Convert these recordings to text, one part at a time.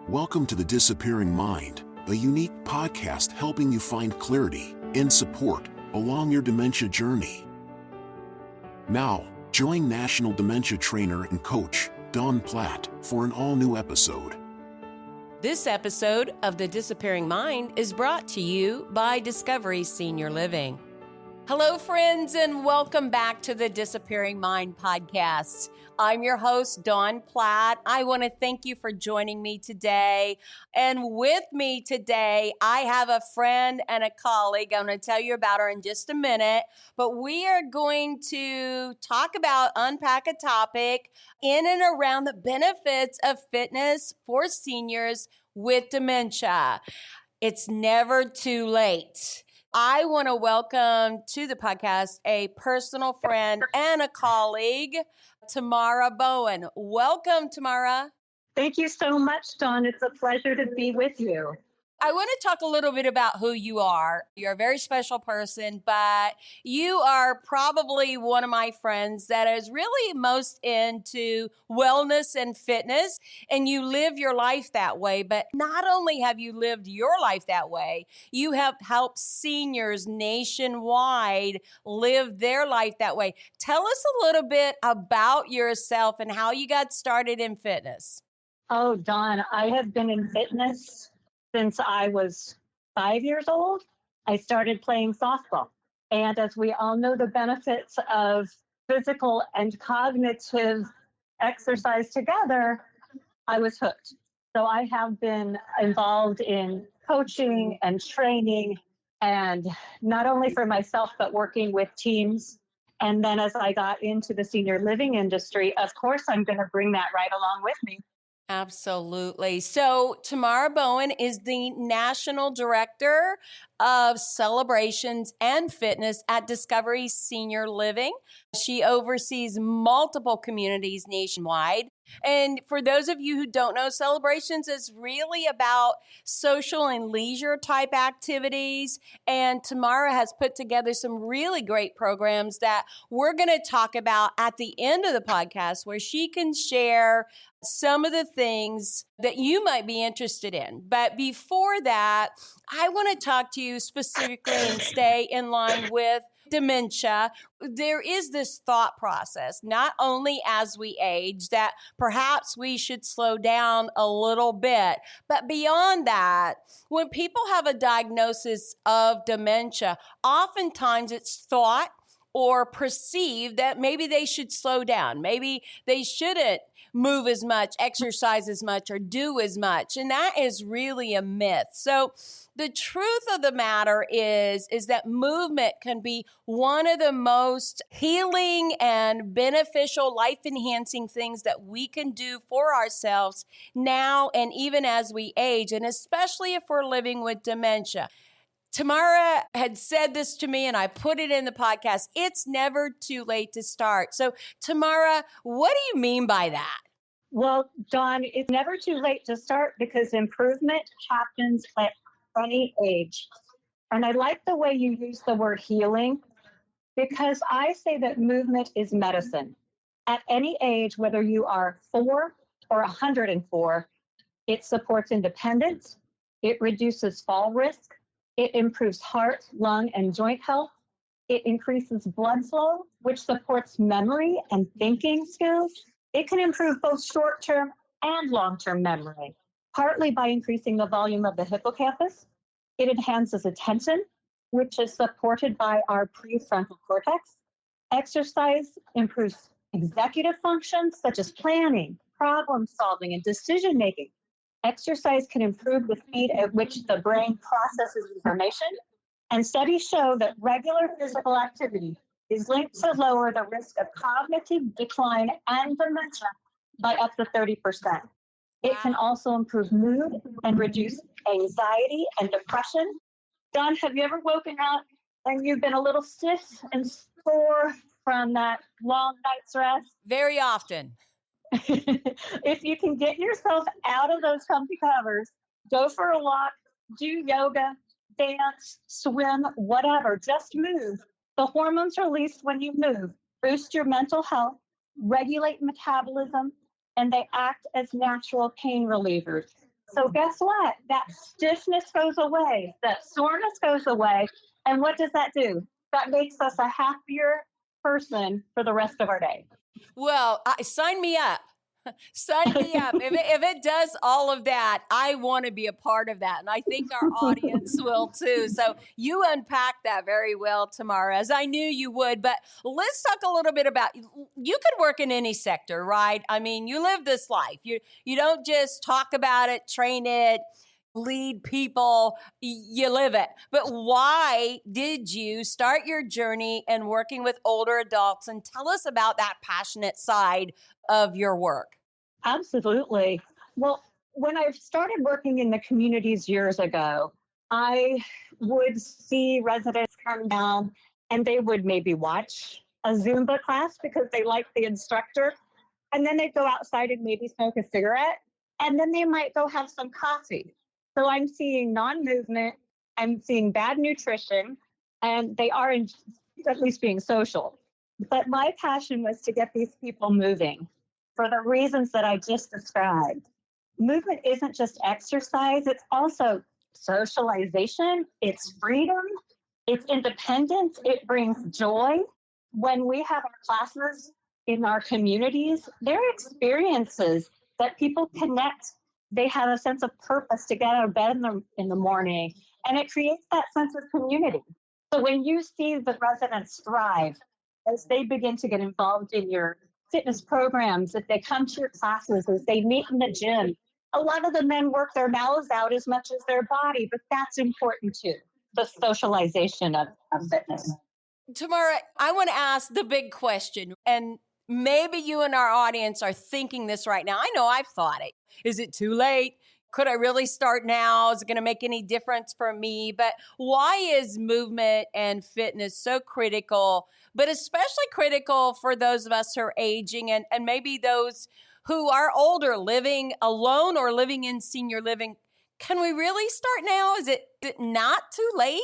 Welcome to The Disappearing Mind, a unique podcast helping you find clarity and support along your dementia journey. Now, join National Dementia Trainer and Coach Dawn Platt for an all-new episode. This episode of The Disappearing Mind is brought to you by Discovery Senior Living. Hello, friends, and welcome back to the Disappearing Mind podcast. I'm your host, Dawn Platt. I want to thank you for joining me today. And with me today, I have a friend and a colleague. I'm going to tell you about her in just a minute. But we are going to unpack a topic in and around the benefits of fitness for seniors with dementia. It's never too late. I want to welcome to the podcast a personal friend and a colleague, Tamara Bowen. Welcome, Tamara. Thank you so much, Dawn. It's a pleasure to be with you. I want to talk a little bit about who you are. You're a very special person, but you are probably one of my friends that is really most into wellness and fitness, and you live your life that way. But not only have you lived your life that way, you have helped seniors nationwide live their life that way. Tell us a little bit about yourself and how you got started in fitness. Oh, Dawn, I have been in fitness since I was 5 years old. I started playing softball. And as we all know, the benefits of physical and cognitive exercise together, I was hooked. So I have been involved in coaching and training, and not only for myself, but working with teams. And then as I got into the senior living industry, of course, I'm going to bring that right along with me. Absolutely. So Tamara Bowen is the National Director of Celebrations and Fitness at Discovery Senior Living. She oversees multiple communities nationwide. And for those of you who don't know, Celebrations is really about social and leisure type activities. And Tamara has put together some really great programs that we're going to talk about at the end of the podcast, where she can share some of the things that you might be interested in. But before that, I want to talk to you specifically and stay in line with dementia. There is this thought process, not only as we age, that perhaps we should slow down a little bit, but beyond that, when people have a diagnosis of dementia, oftentimes it's thought or perceived that maybe they should slow down. Maybe they shouldn't move as much, exercise as much, or do as much. And that is really a myth. So the truth of the matter is that movement can be one of the most healing and beneficial, life-enhancing things that we can do for ourselves now and even as we age, and especially if we're living with dementia. Tamara had said this to me, and I put it in the podcast. It's never too late to start. So, Tamara, what do you mean by that? Well, Dawn, it's never too late to start because improvement happens at any age. And I like the way you use the word healing, because I say that movement is medicine. At any age, whether you are 4 or 104, it supports independence, it reduces fall risk, it improves heart, lung, and joint health. It increases blood flow, which supports memory and thinking skills. It can improve both short-term and long-term memory, partly by increasing the volume of the hippocampus. It enhances attention, which is supported by our prefrontal cortex. Exercise improves executive functions such as planning, problem solving, and decision making. Exercise can improve the speed at which the brain processes information, and studies show that regular physical activity is linked to lower the risk of cognitive decline and dementia by up to 30%. It can also improve mood and reduce anxiety and depression. Dawn, have you ever woken up and you've been a little stiff and sore from that long night's rest? Very often. If you can get yourself out of those comfy covers, go for a walk, do yoga, dance, swim, whatever, just move. The hormones released when you move boost your mental health, regulate metabolism, and they act as natural pain relievers. So guess what? That stiffness goes away, that soreness goes away. And what does that do? That makes us a happier person for the rest of our day. Well, sign me up. Sign me up. If it does all of that, I want to be a part of that. And I think our audience will too. So you unpacked that very well, Tamara, as I knew you would. But let's talk a little bit about, you could work in any sector, right? I mean, you live this life. You don't just talk about it, train it, lead people, you live it. But why did you start your journey in working with older adults? And tell us about that passionate side of your work. Absolutely. Well, when I started working in the communities years ago, I would see residents come down and they would maybe watch a Zumba class because they liked the instructor. And then they'd go outside and maybe smoke a cigarette. And then they might go have some coffee. So I'm seeing non movement, I'm seeing bad nutrition, and they are at least being social. But my passion was to get these people moving for the reasons that I just described. Movement isn't just exercise, it's also socialization, it's freedom, it's independence, it brings joy. When we have our classes in our communities, they're experiences that people connect. They have a sense of purpose to get out of bed in the morning, and it creates that sense of community. So when you see the residents thrive as they begin to get involved in your fitness programs, if they come to your classes, as they meet in the gym, a lot of the men work their mouths out as much as their body, but that's important too, the socialization of fitness. Tamara, I want to ask the big question, and maybe you and our audience are thinking this right now. I know I've thought it. Is it too late? Could I really start now? Is it going to make any difference for me? But why is movement and fitness so critical, but especially critical for those of us who are aging and maybe those who are older, living alone or living in senior living? Can we really start now? Is it not too late?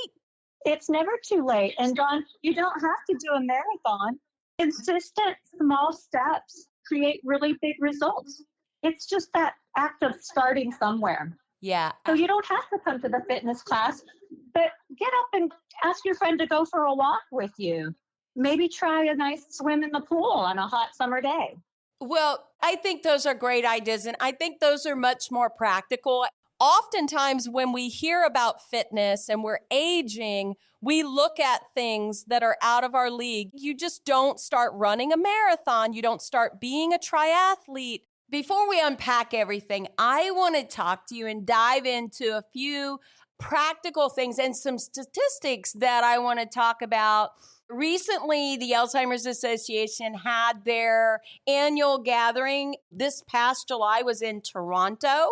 It's never too late. And Dawn, you don't have to do a marathon. Consistent small steps create really big results. It's just that act of starting somewhere. Yeah. So you don't have to come to the fitness class, but get up and ask your friend to go for a walk with you. Maybe try a nice swim in the pool on a hot summer day. Well, I think those are great ideas, and I think those are much more practical. Oftentimes, when we hear about fitness and we're aging, we look at things that are out of our league. You just don't start running a marathon. You don't start being a triathlete. Before we unpack everything, I want to talk to you and dive into a few practical things and some statistics that I want to talk about. Recently, the Alzheimer's Association had their annual gathering. This past July was in Toronto,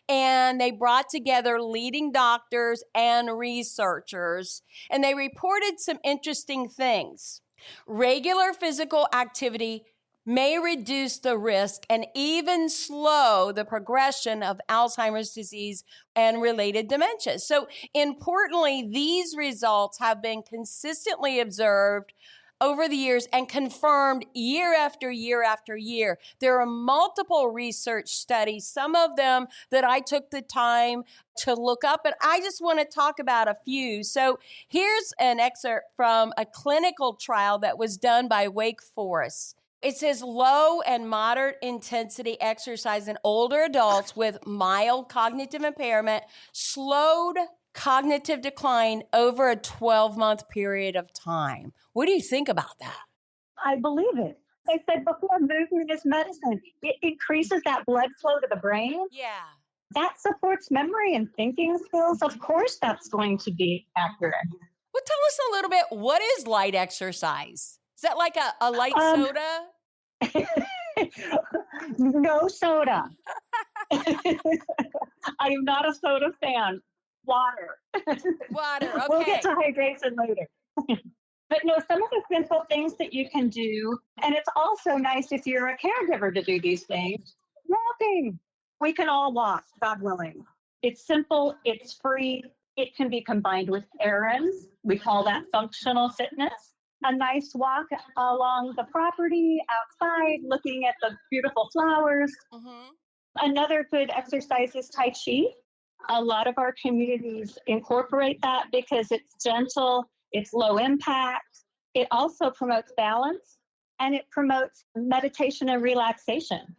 and they brought together leading doctors and researchers, and they reported some interesting things. Regular physical activity may reduce the risk and even slow the progression of Alzheimer's disease and related dementia. So importantly, these results have been consistently observed over the years and confirmed year after year after year. There are multiple research studies, some of them that I took the time to look up, and I just want to talk about a few. So here's an excerpt from a clinical trial that was done by Wake Forest. It says low and moderate intensity exercise in older adults with mild cognitive impairment slowed cognitive decline over a 12-month period of time. What do you think about that? I believe it. They said before, movement is medicine. It increases that blood flow to the brain. Yeah. That supports memory and thinking skills. Of course, that's going to be accurate. Well, tell us a little bit, what is light exercise? Is that like a light soda? No soda. I am not a soda fan. Water. Water, okay. We'll get to hydration later. But no, some of the simple things that you can do, and it's also nice if you're a caregiver to do these things. Walking. We can all walk, God willing. It's simple, it's free, it can be combined with errands. We call that functional fitness. A nice walk along the property, outside, looking at the beautiful flowers. Mm-hmm. Another good exercise is Tai Chi. A lot of our communities incorporate that because it's gentle, it's low impact. It also promotes balance and it promotes meditation and relaxation.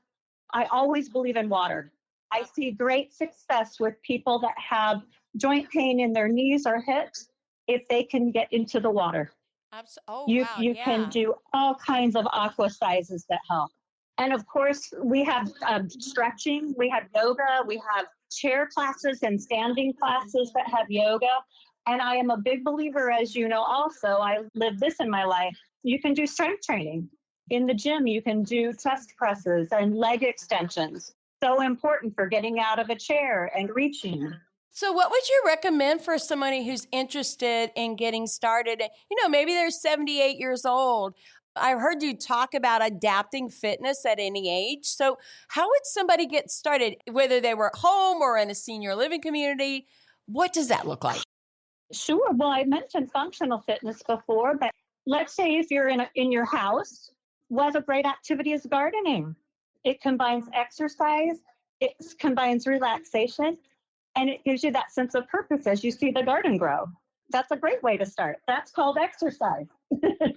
I always believe in water. I see great success with people that have joint pain in their knees or hips if they can get into the water. Oh, You wow. you can Yeah. do all kinds of aqua sizes that help. And of course, we have stretching, we have yoga, we have chair classes and standing classes that have yoga. And I am a big believer, as you know, also, I live this in my life. You can do strength training. In the gym, you can do chest presses and leg extensions. So important for getting out of a chair and reaching. So, what would you recommend for somebody who's interested in getting started? Maybe they're 78 years old. I heard you talk about adapting fitness at any age. So, how would somebody get started, whether they were at home or in a senior living community? What does that look like? Sure. Well, I mentioned functional fitness before, but let's say if you're in your house, what a great activity is gardening. It combines exercise, it combines relaxation, and it gives you that sense of purpose as you see the garden grow. That's a great way to start. That's called exercise.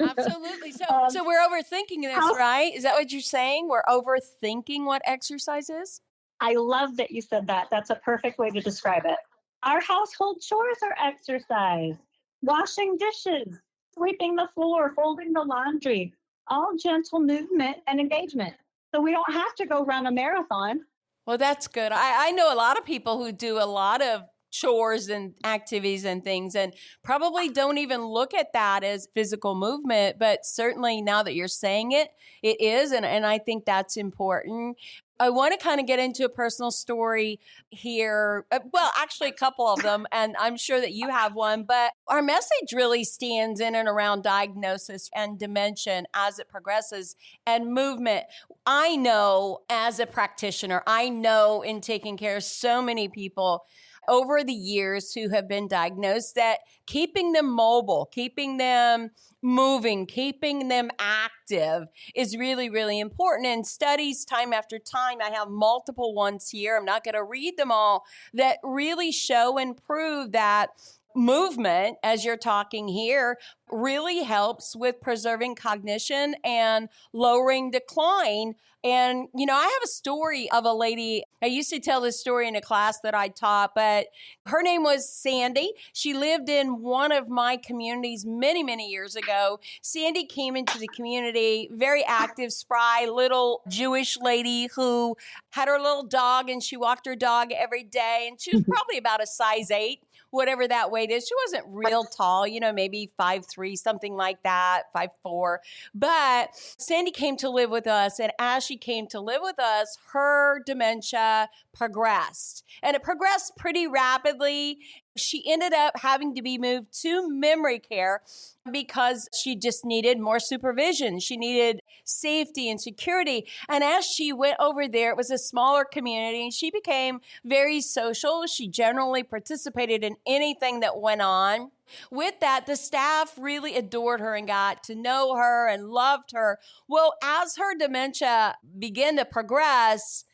Absolutely. So, um, so we're overthinking this, house, right? Is that what you're saying? We're overthinking what exercise is? I love that you said that. That's a perfect way to describe it. Our household chores are exercise. Washing dishes, sweeping the floor, folding the laundry, all gentle movement and engagement. So we don't have to go run a marathon. Well, that's good. I know a lot of people who do a lot of chores and activities and things and probably don't even look at that as physical movement. But certainly now that you're saying it, it is. And I think that's important. I want to kind of get into a personal story here. Well, actually, a couple of them, and I'm sure that you have one. But our message really stands in and around diagnosis and dementia as it progresses and movement. I know as a practitioner, I know in taking care of so many people over the years who have been diagnosed that keeping them mobile, keeping them moving, keeping them active is really, really important. And studies time after time, I have multiple ones here. I'm not going to read them all that really show and prove that movement, as you're talking here, really helps with preserving cognition and lowering decline. And, I have a story of a lady. I used to tell this story in a class that I taught, but her name was Sandy. She lived in one of my communities many, many years ago. Sandy came into the community, very active, spry, little Jewish lady who had her little dog, and she walked her dog every day. And she was probably about a size 8. Whatever that weight is. She wasn't real tall, maybe 5'3", something like that, 5'4". But Sandy came to live with us. And as she came to live with us, her dementia progressed. And it progressed pretty rapidly. She ended up having to be moved to memory care because she just needed more supervision. She needed safety and security. And as she went over there, it was a smaller community, and she became very social. She generally participated in anything that went on. With that, the staff really adored her and got to know her and loved her. Well, as her dementia began to progress,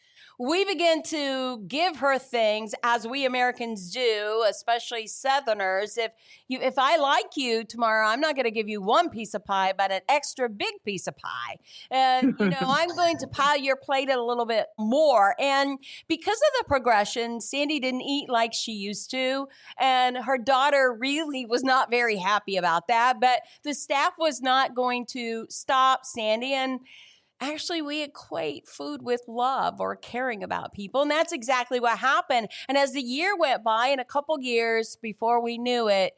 we began to give her things, as we Americans do, especially Southerners. If I like you, Tamara, I'm not going to give you one piece of pie, but an extra big piece of pie. And, I'm going to pile your plate a little bit more. And because of the progression, Sandy didn't eat like she used to. And her daughter really was not very happy about that. But the staff was not going to stop Sandy. And actually, we equate food with love or caring about people. And that's exactly what happened. And as the year went by, and a couple years before we knew it,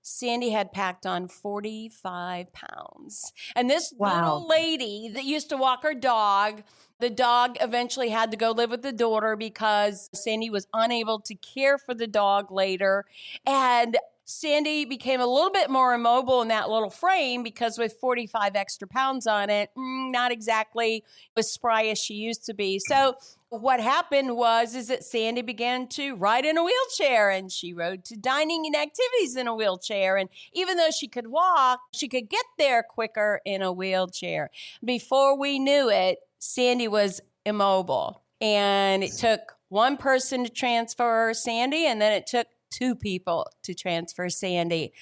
Sandy had packed on 45 pounds. And this little lady that used to walk her dog, the dog eventually had to go live with the daughter because Sandy was unable to care for the dog later. And Sandy became a little bit more immobile in that little frame because with 45 extra pounds on it, not exactly as spry as she used to be. So what happened is that Sandy began to ride in a wheelchair, and she rode to dining and activities in a wheelchair. And even though she could walk, she could get there quicker in a wheelchair. Before we knew it, Sandy was immobile. And it took one person to transfer Sandy, and then it took two people to transfer Sandy.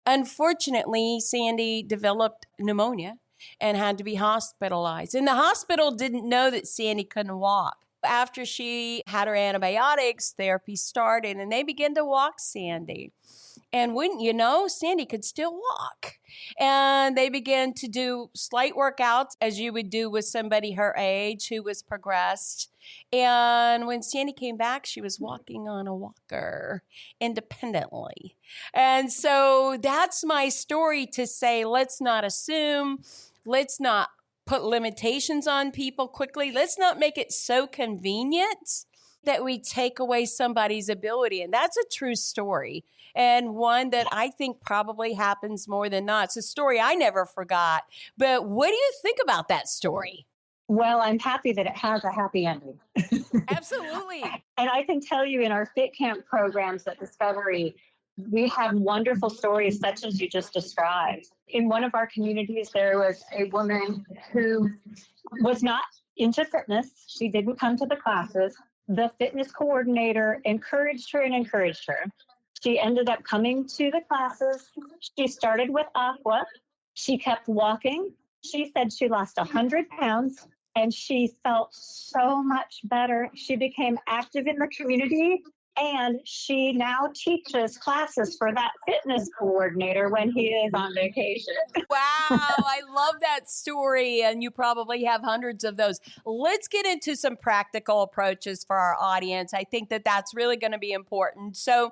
Unfortunately, Sandy developed pneumonia and had to be hospitalized. And the hospital didn't know that Sandy couldn't walk. After she had her antibiotics, therapy started, and they began to walk Sandy. And wouldn't you know, Sandy could still walk. And they began to do slight workouts as you would do with somebody her age who was progressed. And when Sandy came back, she was walking on a walker independently. And so that's my story to say, let's not assume, let's not put limitations on people quickly. Let's not make it so convenient that we take away somebody's ability. And that's a true story, and one that I think probably happens more than not. It's a story I never forgot. But what do you think about that story? Well, I'm happy that it has a happy ending. Absolutely. And I can tell you in our Fit Camp programs at Discovery, we have wonderful stories such as you just described. In one of our communities, there was a woman who was not into fitness. She didn't come to the classes. The fitness coordinator encouraged her and encouraged her. She ended up coming to the classes. She started with aqua. She kept walking. She said she lost 100 pounds and she felt so much better. She became active in the community, and she now teaches classes for that fitness coordinator when he is on vacation. Wow, I love that story, and you probably have hundreds of those. Let's get into some practical approaches for our audience. I think that that's really going to be important. So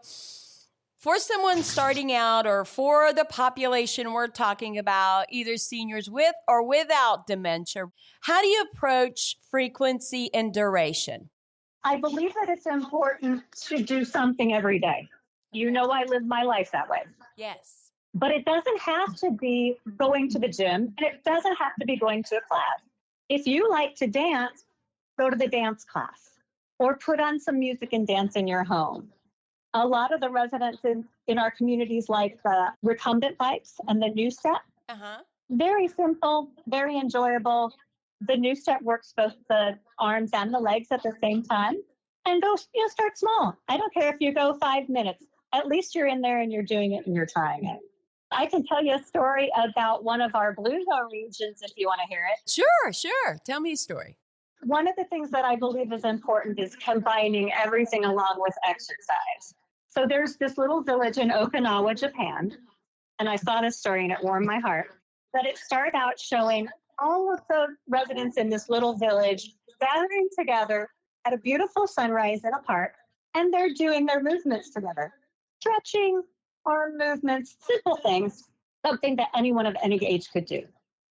for someone starting out, or for the population we're talking about, either seniors with or without dementia, how do you approach frequency and duration? I believe that it's important to do something every day. You know, I live my life that way. Yes. But it doesn't have to be going to the gym, and it doesn't have to be going to a class. If you like to dance, go to the dance class or put on some music and dance in your home. A lot of the residents in our communities like the recumbent bikes and the new step. Very simple, very enjoyable. The new step works both the arms and the legs at the same time. And go, start small. I don't care if you go 5 minutes. At least you're in there and you're doing it and you're trying it. I can tell you a story about one of our Blue Zone regions if you want to hear it. Sure. Tell me a story. One of the things that I believe is important is combining everything along with exercise. So there's this little village in Okinawa, Japan, and I saw this story and it warmed my heart, that it started out showing all of the residents in this little village gathering together at a beautiful sunrise in a park, and they're doing their movements together. Stretching, arm movements, simple things, something that anyone of any age could do.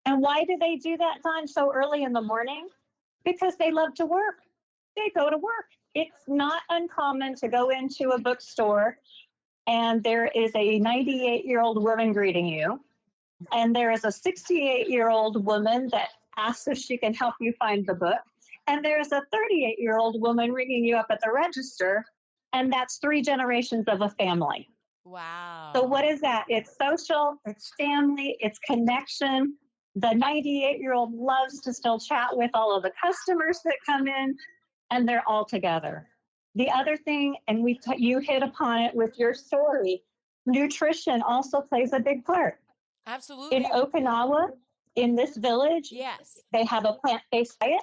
And why do they do that, Dawn, so early in the morning? Because they love to work. They go to work. It's not uncommon to go into a bookstore and there is a 98-year-old woman greeting you. And there is a 68-year-old woman that asks if she can help you find the book. And there's a 38-year-old woman ringing you up at the register. And that's 3 generations of a family. Wow. So what is that? It's social, it's family, it's connection. The 98-year-old loves to still chat with all of the customers that come in, and they're all together. The other thing, and you hit upon it with your story, nutrition also plays a big part. Absolutely. In Okinawa, in this village, yes, they have a plant-based diet.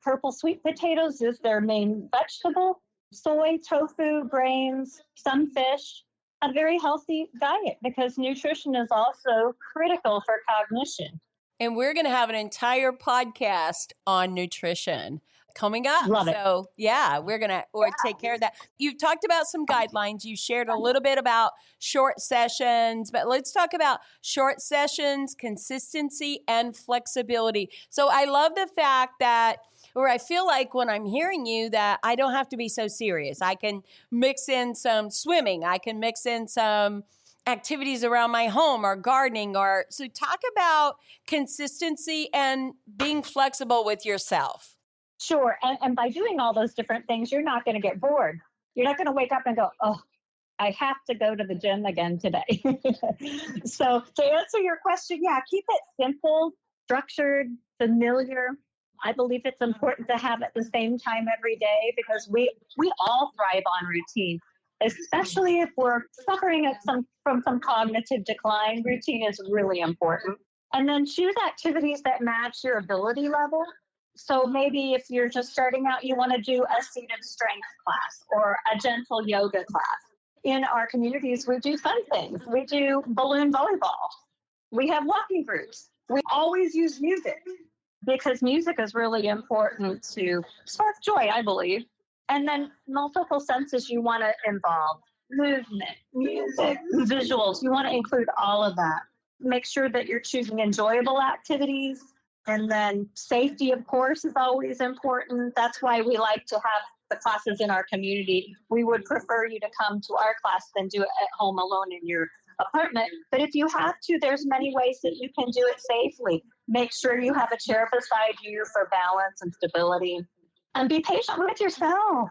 Purple sweet potatoes is their main vegetable. Soy, tofu, grains, some fish. A very healthy diet because nutrition is also critical for cognition. And we're going to have an entire podcast on nutrition coming up. Love it. So yeah, we're going to take care of that. You've talked about some guidelines. You shared a little bit about short sessions, but let's talk about short sessions, consistency, and flexibility. So I love the fact that, or I feel like when I'm hearing you, that I don't have to be so serious. I can mix in some swimming. I can mix in some activities around my home or gardening. So talk about consistency and being flexible with yourself. Sure. And by doing all those different things, you're not going to get bored. You're not going to wake up and go, oh, I have to go to the gym again today. So to answer your question, yeah, keep it simple, structured, familiar. I believe it's important to have at the same time every day because we all thrive on routine, especially if we're suffering from some cognitive decline. Routine is really important. And then choose activities that match your ability level. So maybe if you're just starting out, you want to do a seated strength class or a gentle yoga class. In our communities, we do fun things. We do balloon volleyball. We have walking groups. We always use music because music is really important to spark joy, I believe. And then multiple senses you want to involve movement, music, visuals. You want to include all of that. Make sure that you're choosing enjoyable activities. And then safety, of course, is always important. That's why we like to have the classes in our community. We would prefer you to come to our class than do it at home alone in your apartment. But if you have to, there's many ways that you can do it safely. Make sure you have a chair beside you for balance and stability. And be patient with yourself.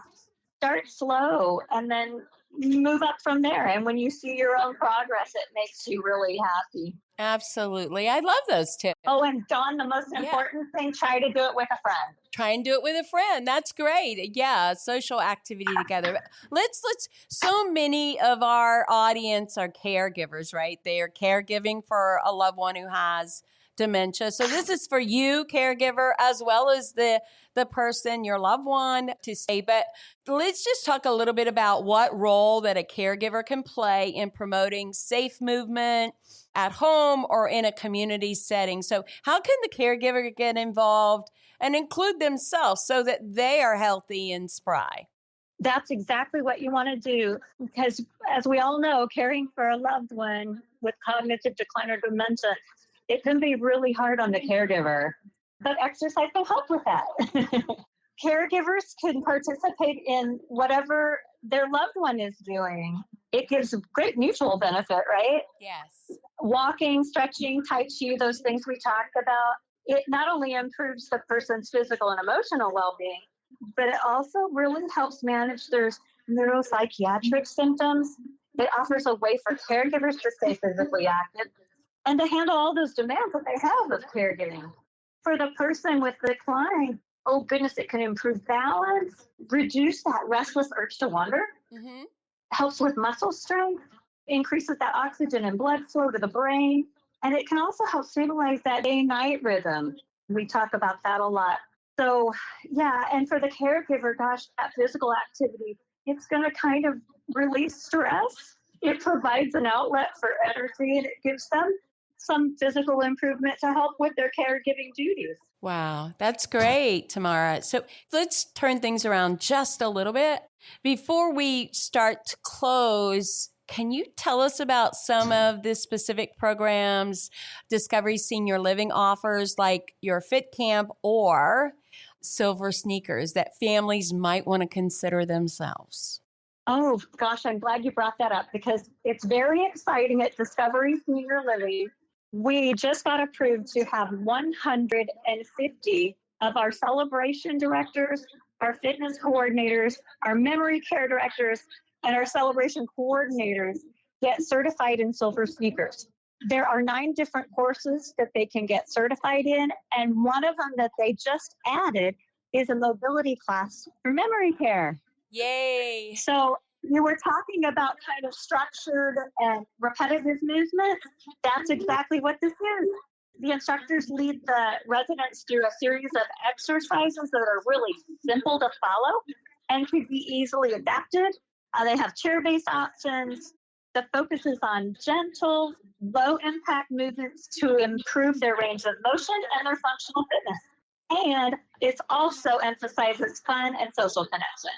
Start slow and then move up from there. And when you see your own progress, it makes you really happy. Absolutely. I love those tips. Oh, and Dawn, the most important thing, try to do it with a friend. Try and do it with a friend. That's great. Yeah, social activity together. Let's so many of our audience are caregivers, right? They are caregiving for a loved one who has dementia. So this is for you, caregiver, as well as the person, your loved one, to say. But let's just talk a little bit about what role that a caregiver can play in promoting safe movement at home or in a community setting. So how can the caregiver get involved and include themselves so that they are healthy and spry? That's exactly what you want to do because, as we all know, caring for a loved one with cognitive decline or dementia, it can be really hard on the caregiver. But exercise can help with that. Caregivers can participate in whatever their loved one is doing. It gives great mutual benefit, right? Yes. Walking, stretching, tai chi, those things we talked about, it not only improves the person's physical and emotional well-being, but it also really helps manage their neuropsychiatric symptoms. It offers a way for caregivers to stay physically active and to handle all those demands that they have of caregiving. For the person with decline, oh goodness, it can improve balance, reduce that restless urge to wander, helps with muscle strength, increases that oxygen and blood flow to the brain, and it can also help stabilize that day-night rhythm. We talk about that a lot. So, yeah, and for the caregiver, gosh, that physical activity, it's going to kind of release stress. It provides an outlet for energy, and it gives them some physical improvement to help with their caregiving duties. Wow, that's great, Tamara. So let's turn things around just a little bit. Before we start to close, can you tell us about some of the specific programs Discovery Senior Living offers, like your Fit Camp or Silver Sneakers, that families might want to consider themselves? Oh, gosh, I'm glad you brought that up because it's very exciting at Discovery Senior Living. We just got approved to have 150 of our celebration directors, our fitness coordinators, our memory care directors, and our celebration coordinators get certified in Silver Sneakers. There are 9 different courses that they can get certified in, and one of them that they just added is a mobility class for memory care. Yay! So you were talking about kind of structured and repetitive movement. That's exactly what this is. The instructors lead the residents through a series of exercises that are really simple to follow and could be easily adapted. They have chair-based options. The focus is on gentle, low-impact movements to improve their range of motion and their functional fitness. And it also emphasizes fun and social connection.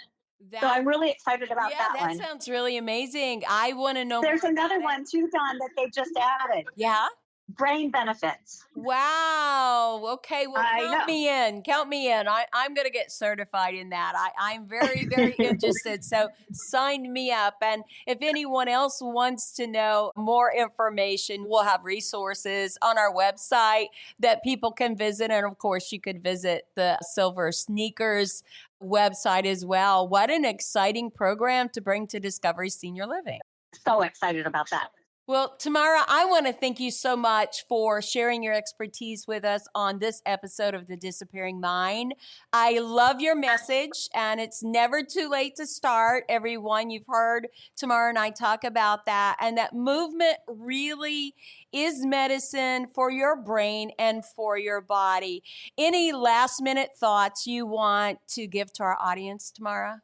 So I'm really excited about that one. Yeah, that sounds really amazing. I want to know There's more another about one too, Dawn, that they just added. Yeah? Brain benefits. Wow. Okay. Well, I count know. me in. Count me in. I'm going to get certified in that. I'm very, very interested. So sign me up. And if anyone else wants to know more information, we'll have resources on our website that people can visit. And of course, you could visit the Silver Sneakers website as well. What an exciting program to bring to Discovery Senior Living. So excited about that. Well, Tamara, I want to thank you so much for sharing your expertise with us on this episode of The Disappearing Mind. I love your message, and it's never too late to start. Everyone, you've heard Tamara and I talk about that, and that movement really is medicine for your brain and for your body. Any last minute thoughts you want to give to our audience, Tamara?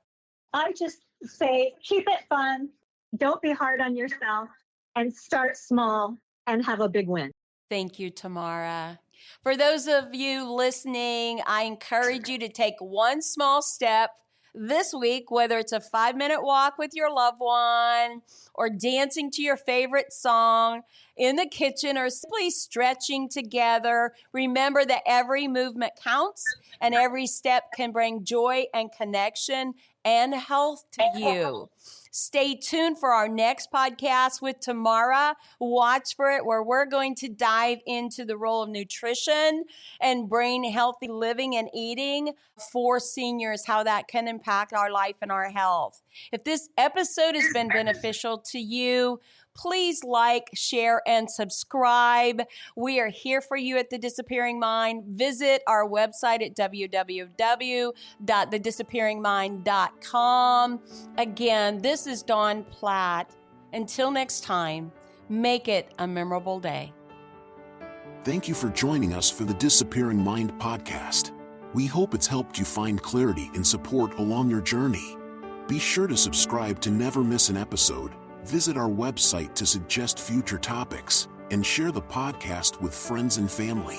I just say keep it fun, don't be hard on yourself, and start small and have a big win. Thank you, Tamara. For those of you listening, I encourage you to take one small step this week, whether it's a 5-minute walk with your loved one or dancing to your favorite song in the kitchen or simply stretching together. Remember that every movement counts and every step can bring joy and connection and health to you. Stay tuned for our next podcast with Tamara. Watch for it, where we're going to dive into the role of nutrition and brain healthy living and eating for seniors, how that can impact our life and our health. If this episode has been beneficial to you, please like, share, and subscribe. We are here for you at The Disappearing Mind. Visit our website at www.thedisappearingmind.com. Again, this is Dawn Platt. Until next time, make it a memorable day. Thank you for joining us for the Disappearing Mind podcast. We hope it's helped you find clarity and support along your journey. Be sure to subscribe to never miss an episode. Visit our website to suggest future topics and share the podcast with friends and family.